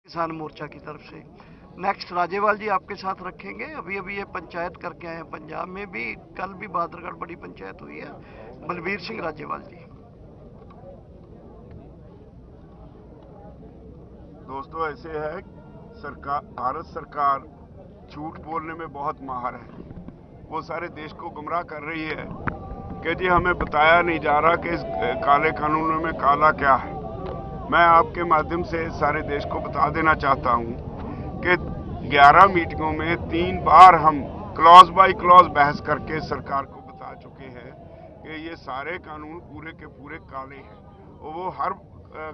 किसान मोर्चा की तरफ से। नेक्स्ट राजेवाल जी आपके साथ रखेंगे। अभी अभी ये पंचायत करके आए हैं पंजाब में भी, कल भी बहादुरगढ़ बड़ी पंचायत हुई है। बलबीर सिंह राजेवाल जी। दोस्तों, ऐसे है, सरकार, भारत सरकार झूठ बोलने में बहुत माहिर है। वो सारे देश को गुमराह कर रही है कि जी हमें बताया नहीं जा रहा कि इस काले कानूनों में काला क्या है। मैं आपके माध्यम से सारे देश को बता देना चाहता हूं कि 11 मीटिंगों में 3 बार हम क्लॉज बाय क्लॉज बहस करके सरकार को बता चुके हैं कि ये सारे कानून पूरे के पूरे काले हैं। और वो हर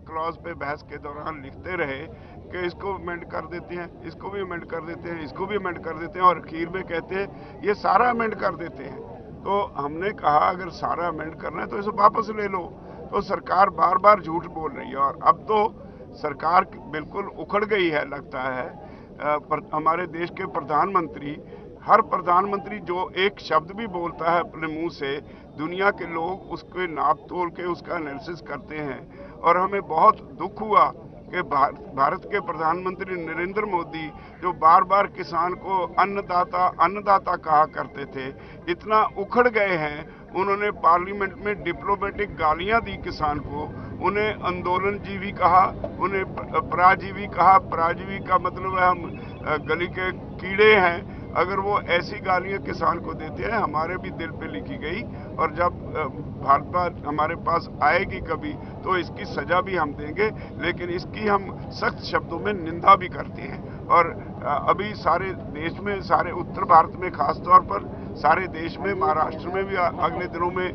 क्लॉज पे बहस के दौरान लिखते रहे कि इसको अमेंड कर देते हैं, इसको भी अमेंड कर देते हैं, इसको भी अमेंड कर देते हैं, और अखीर में कहते हैं ये सारा अमेंड कर देते हैं। तो हमने कहा अगर सारा अमेंड करना है तो इसे वापस ले लो। तो सरकार बार बार झूठ बोल रही है, और अब तो सरकार बिल्कुल उखड़ गई है लगता है। हमारे देश के प्रधानमंत्री, हर प्रधानमंत्री जो एक शब्द भी बोलता है अपने मुंह से, दुनिया के लोग उसके नाप तोल के उसका एनालिसिस करते हैं। और हमें बहुत दुख हुआ कि भारत के प्रधानमंत्री नरेंद्र मोदी, जो बार बार किसान को अन्नदाता अन्नदाता कहा करते थे, इतना उखड़ गए हैं। उन्होंने पार्लियामेंट में डिप्लोमेटिक गालियां दी किसान को, उन्हें आंदोलनजीवी कहा, उन्हें पराजीवी कहा। पराजीवी का मतलब है हम गली के कीड़े हैं। अगर वो ऐसी गालियां किसान को देते हैं, हमारे भी दिल पे लिखी गई। और जब भाजपा हमारे पास आएगी कभी तो इसकी सजा भी हम देंगे, लेकिन इसकी हम सख्त शब्दों में निंदा भी करते हैं। और अभी सारे देश में, सारे उत्तर भारत में खास तौर पर सारे देश में, महाराष्ट्र में भी अगले दिनों में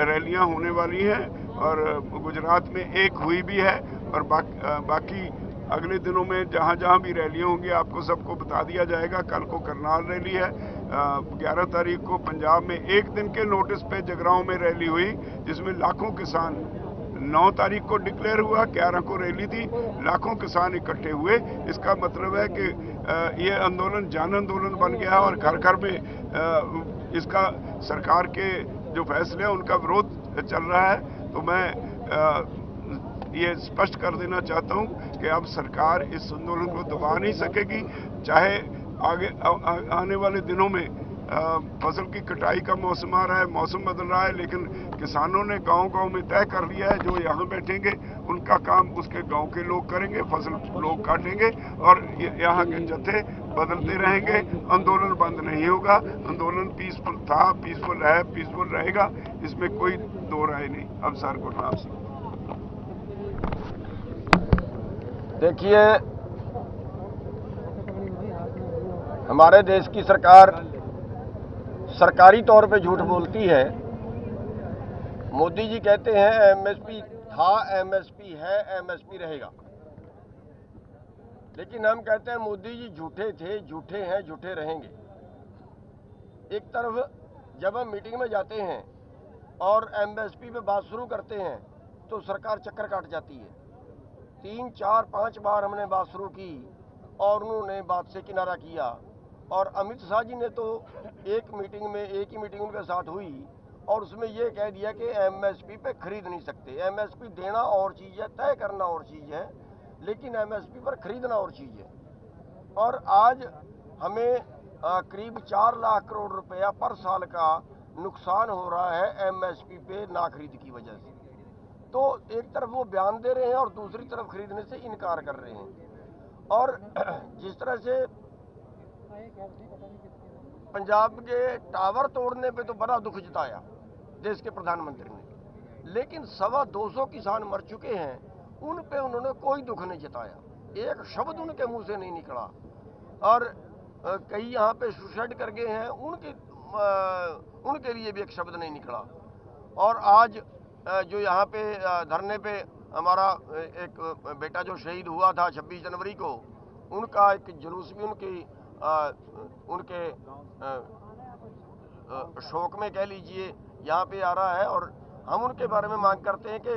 रैलियां होने वाली हैं, और गुजरात में एक हुई भी है। और बाकी अगले दिनों में जहां जहां भी रैलियां होंगी आपको सबको बता दिया जाएगा। कल को करनाल रैली है, 11 तारीख को पंजाब में एक दिन के नोटिस पे जगरांव में रैली हुई, जिसमें लाखों किसान, 9 तारीख को डिक्लेयर हुआ, 11 को रैली थी, लाखों किसान इकट्ठे हुए। इसका मतलब है कि ये आंदोलन जन आंदोलन बन गया है, और घर घर में इसका सरकार के जो फैसले हैं उनका विरोध चल रहा है। तो मैं ये स्पष्ट कर देना चाहता हूं कि अब सरकार इस आंदोलन को दबा नहीं सकेगी। चाहे आगे आने वाले दिनों में फसल की कटाई का मौसम आ रहा है, मौसम बदल रहा है, लेकिन किसानों ने गांव-गांव में तय कर लिया है, जो यहाँ बैठेंगे उनका काम उसके गांव के लोग करेंगे, फसल लोग काटेंगे, और यहाँ के जत्थे बदलते रहेंगे। आंदोलन बंद नहीं होगा। आंदोलन पीसफुल था, पीसफुल है, पीसफुल रहेगा, इसमें कोई दो राय नहीं। अब सर गुरनाम सिंह। देखिए, हमारे देश की सरकार सरकारी तौर पे झूठ बोलती है। मोदी जी कहते हैं एमएसपी था, एमएसपी है, एमएसपी रहेगा। लेकिन हम कहते हैं मोदी जी झूठे थे, झूठे हैं, झूठे रहेंगे। एक तरफ जब हम मीटिंग में जाते हैं और एमएसपी पे बात शुरू करते हैं तो सरकार चक्कर काट जाती है। 3, 4, 5 बार हमने बात शुरू की और उन्होंने बात से किनारा किया। और अमित शाह जी ने तो एक ही मीटिंग उनके साथ हुई और उसमें ये कह दिया कि एमएसपी पे खरीद नहीं सकते। एमएसपी देना और चीज़ है, तय करना और चीज़ है, लेकिन एमएसपी पर खरीदना और चीज़ है। और आज हमें करीब 4 लाख करोड़ रुपया पर साल का नुकसान हो रहा है एमएसपी पे ना खरीद की वजह से। तो एक तरफ वो बयान दे रहे हैं और दूसरी तरफ खरीदने से इनकार कर रहे हैं। और जिस तरह से पंजाब के टावर तोड़ने पे तो बड़ा दुख जताया देश के प्रधानमंत्री ने, लेकिन 225 किसान मर चुके हैं, उन पे उन्होंने कोई दुख नहीं जताया, एक शब्द उनके मुंह से नहीं निकला। और कई यहाँ पे सुसाइड कर गए हैं, उनके लिए भी एक शब्द नहीं निकला। और आज जो यहाँ पे धरने पे हमारा एक बेटा जो शहीद हुआ था 26 जनवरी को, उनका एक जुलूस भी उनके शोक में कह लीजिए यहाँ पे आ रहा है। और हम उनके बारे में मांग करते हैं कि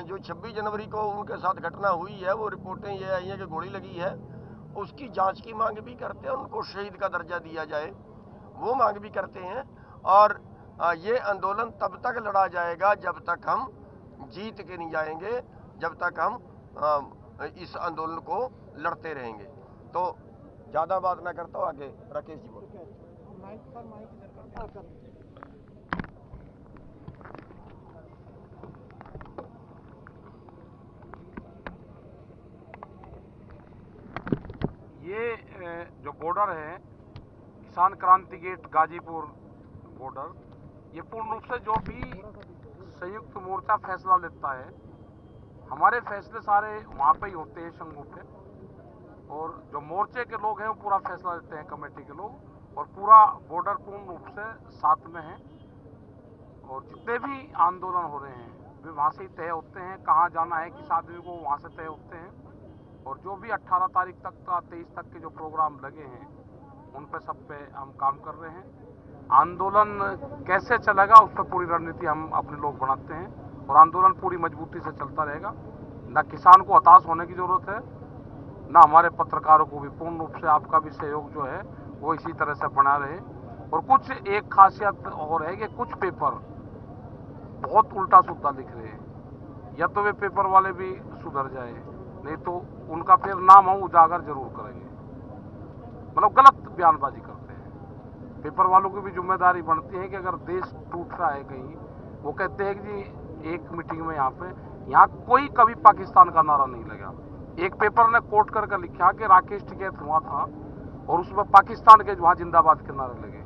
जो 26 जनवरी को उनके साथ घटना हुई है, वो रिपोर्टें ये आई हैं कि गोली लगी है, उसकी जांच की मांग भी करते हैं, उनको शहीद का दर्जा दिया जाए, वो मांग भी करते हैं। और ये आंदोलन तब तक लड़ा जाएगा जब तक हम जीत के नहीं जाएंगे, जब तक हम इस आंदोलन को लड़ते रहेंगे। तो ज़्यादा बात ना करता हूँ, आगे राकेश जी बोलो। ये जो बॉर्डर है किसान क्रांति गेट गाजीपुर बॉर्डर, ये पूर्ण रूप से जो भी संयुक्त मोर्चा फैसला लेता है, हमारे फैसले सारे वहाँ पे ही होते हैं संघों पे, और जो मोर्चे के लोग हैं वो पूरा फैसला लेते हैं, कमेटी के लोग, और पूरा बॉर्डर पूर्ण रूप से साथ में है। और जितने भी आंदोलन हो रहे हैं वे वहाँ से ही तय होते हैं, कहाँ जाना है किस आदमी को वहाँ से तय होते हैं। और जो भी 18 तारीख तक का 23 तक के जो प्रोग्राम लगे हैं उन पे सब पे हम काम कर रहे हैं। आंदोलन कैसे चलेगा उस पर पूरी रणनीति हम अपने लोग बनाते हैं, और आंदोलन पूरी मजबूती से चलता रहेगा। न किसान को हताश होने की जरूरत है, न हमारे पत्रकारों को भी पूर्ण रूप से आपका भी सहयोग जो है वो इसी तरह से बना रहे। और कुछ एक खासियत और है कि कुछ पेपर बहुत उल्टा सुल्टा लिख रहे हैं, या तो वे पेपर वाले भी सुधर जाए, नहीं तो उनका फिर नाम हम उजागर जरूर करेंगे। मतलब गलत बयानबाजी करते हैं। पेपर वालों की भी जिम्मेदारी बनती है कि अगर देश टूट रहा है कहीं, वो कहते हैं कि जी एक मीटिंग में यहाँ कोई कभी पाकिस्तान का नारा नहीं लगा। एक पेपर ने कोट करके लिखा कि राकेश टिकैत हुआ था और उसमें पाकिस्तान के वहाँ जिंदाबाद के नारे लगे।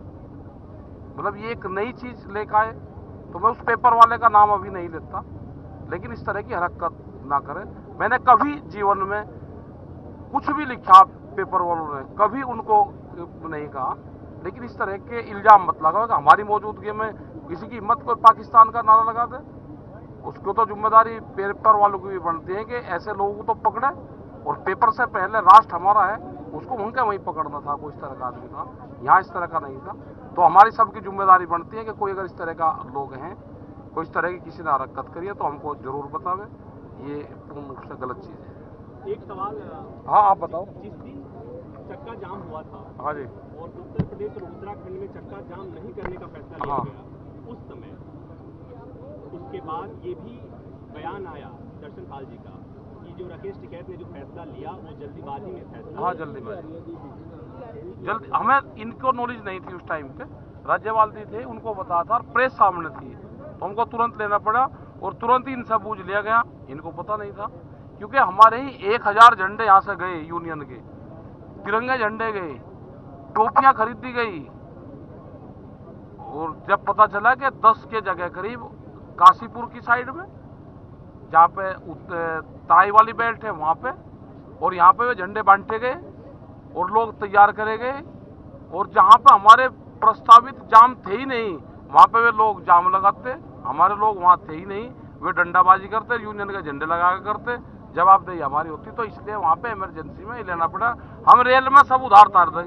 मतलब ये एक नई चीज लेकर आए, तो मैं उस पेपर वाले का नाम अभी नहीं लेता, लेकिन इस तरह की हरकत ना करें। मैंने कभी जीवन में कुछ भी लिखा पेपर वालों ने, कभी उनको नहीं कहा, लेकिन इस तरह के इल्जाम मत लगाओ कि हमारी मौजूदगी में किसी की हिम्मत कोई पाकिस्तान का नारा लगा दे। उसको तो जिम्मेदारी पेपर वालों की भी बनती है कि ऐसे लोगों को तो पकड़े, और पेपर से पहले राष्ट्र हमारा है, उसको उनके वहीं पकड़ना था। कोई इस तरह का आदमी था, यहाँ इस तरह का नहीं था। तो हमारी सबकी जिम्मेदारी बनती है कि कोई अगर इस तरह का लोग हैं, कोई इस तरह की किसी ने हरकत करी है तो हमको जरूर बतावे। ये पूर्ण रूप से गलत चीज़ है। एक सवाल, हाँ आप बताओ। जिस दिन चक्का जाम हुआ था, हाँ जी, और उत्तर प्रदेश और उत्तराखंड में चक्का जाम नहीं करने का फैसला लिया हाँ। गया, उस समय उसके बाद ये भी बयान आया दर्शनपाल जी का कि जो राकेश टिकैत ने जो फैसला लिया वो जल्दीबाजी में फैसला। हाँ जल्दी हमें इनको नॉलेज नहीं थी उस टाइम पे, राज्यपाल जी थे, उनको बताया था, और प्रेस सामने थी, तो हमको तुरंत लेना पड़ा और तुरंत ही इनसे बूझ लिया गया। इनको पता नहीं था, क्योंकि हमारे ही 1000 झंडे यहाँ से गए, यूनियन के तिरंगे झंडे गए, टोपियां खरीदी गई, और जब पता चला कि 10 के जगह करीब काशीपुर की साइड में जहाँ पे तराई वाली बेल्ट है वहाँ पे, और यहाँ पे वे झंडे बांटे गए और लोग तैयार करे गए, और जहाँ पे हमारे प्रस्तावित जाम थे ही नहीं वहाँ पे वे लोग जाम लगाते, हमारे लोग वहाँ थे ही नहीं, वे डंडाबाजी करते, यूनियन के झंडे लगा के करते, जवाबदेही हमारी होती। तो इसलिए वहाँ पे इमरजेंसी में ही लेना पड़ा। हम रेल में सब उधार तार देंगे।